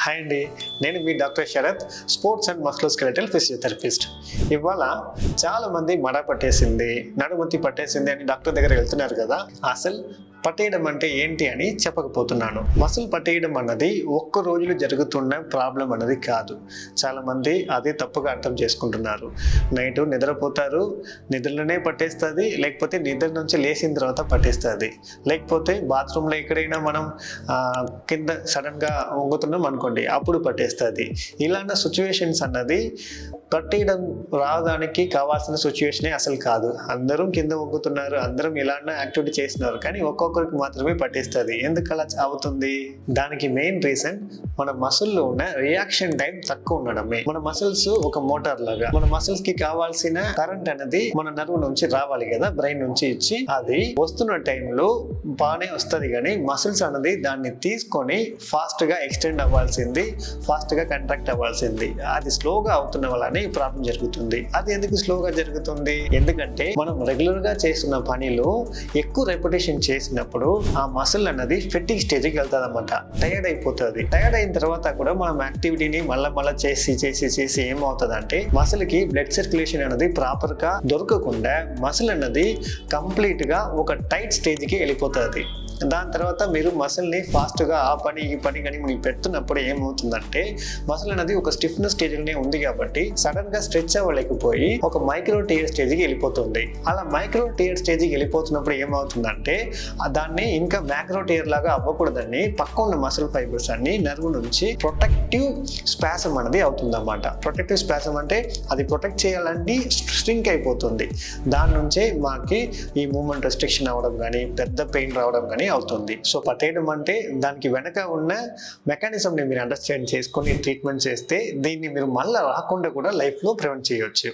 Hi అండి, నేను మీ doctor Sharath, sports and musculoskeletal physiotherapist. ఇవాళ చాలా మంది మడ పట్టేసింది, నడుముతి పట్టేసింది అని డాక్టర్ దగ్గర వెళ్తున్నారు కదా. అసలు పట్టేయడం అంటే ఏంటి అని చెప్పకపోతున్నాను. మసిల్ పట్టేయడం అన్నది ఒక్క రోజులో జరుగుతున్న ప్రాబ్లం అన్నది కాదు. చాలా మంది అదే తప్పుగా అర్థం చేసుకుంటున్నారు. నైట్ నిద్రపోతారు, నిద్రలోనే పట్టేస్తుంది, లేకపోతే నిద్ర నుంచి లేచిన తర్వాత పట్టేస్తుంది, లేకపోతే బాత్రూంలో ఎక్కడైనా మనం కింద సడన్గా వంగుతున్నాం అనుకోండి, అప్పుడు పట్టేస్తుంది. ఇలాంటి సిచ్యువేషన్స్ అన్నది పట్టేయడం రావడానికి కావాల్సిన సిచ్యువేషనే అసలు కాదు. అందరూ కింద వంగుతున్నారు, అందరం ఇలాంటి యాక్టివిటీ చేస్తున్నారు, కానీ ఒక్కొక్కరికి మాత్రమే పట్టేస్తుంది. ఎందుకు అలా అవుతుంది? దానికి మెయిన్ రీజన్ మన మసిల్లో ఉన్న రియాక్షన్ టైం తక్కువ ఉండడమే. మన మసిల్స్ ఒక మోటార్ లాగా, మన మసిల్స్ కి కావాల్సిన కరెంట్ అనేది మన నర్వ్ నుంచి రావాలి కదా, బ్రెయిన్ నుంచి ఇచ్చి, అది వస్తున్న టైంలో బాగానే వస్తుంది, కానీ మసిల్స్ అనేది దాన్ని తీసుకొని ఫాస్ట్ గా ఎక్స్టెండ్ అవ్వాల్సింది, ఫాస్ట్ గా కంట్రాక్ట్ అవ్వాల్సింది. అది స్లోగా అవుతున్న వల్లనే ఈ ప్రాబ్లం జరుగుతుంది. అది ఎందుకు స్లోగా జరుగుతుంది? ఎందుకంటే మనం రెగ్యులర్ గా చేస్తున్న పనిలో ఎక్కువ రెపిటేషన్ చేసినప్పుడు ఆ మసిల్ అన్నది ఫెటిగ్ స్టేజ్కి వెళ్తుంది అన్నమాట. టైర్డ్ అయిపోతుంది. టైర్డ్ అయిన తర్వాత కూడా మనం యాక్టివిటీని మళ్ళా చేసి ఏమవుతుంది అంటే, మసిల్ కి బ్లడ్ సర్క్యులేషన్ అనేది ప్రాపర్ గా దొరకకుండా మసిల్ అన్నది కంప్లీట్ గా ఒక టైట్ స్టేజ్ కి వెళ్ళిపోతుంది. దాని తర్వాత మీరు మసిల్ ని ఫాస్ట్ గా ఆ పని ఈ పని కానీ మీరు పెడుతున్నప్పుడు ఏమవుతుందంటే, మసిల్ అనేది ఒక స్టిఫ్నెస్ స్టేజ్ లోనే ఉంది కాబట్టి సడన్ గా స్ట్రెచ్ అవ్వలేకపోయి ఒక మైక్రో టియర్ స్టేజ్ కి వెళ్ళిపోతుంది. అలా మైక్రో టియర్ స్టేజ్ కి వెళ్ళిపోతున్నప్పుడు ఏమవుతుందంటే, దాన్ని ఇంకా మ్యాక్రో టియర్ లాగా అవ్వకూడదని పక్క ఉన్న మసిల్ ఫైబర్స్ అన్ని నర్వ్ నుంచి ప్రొటెక్టివ్ స్పాసమ్ అనేది అవుతుందన్నమాట. ప్రొటెక్టివ్ స్పాసమ్ అంటే అది ప్రొటెక్ట్ చేయాలని స్ట్రింక్ అయిపోతుంది. దాని నుంచే మాకి ఈ మూమెంట్ రెస్ట్రిక్షన్ అవ్వడం కానీ, పెద్ద పెయిన్ రావడం కానీ అవుతుంది. సో పట్టేయడం అంటే దానికి వెనక ఉన్న మెకానిజం ని మీరు అండర్స్టాండ్ చేసుకొని ట్రీట్మెంట్ చేస్తే దీన్ని మీరు మళ్ళీ రాకుండా కూడా లైఫ్ లో ప్రివెంట్ చేయొచ్చు.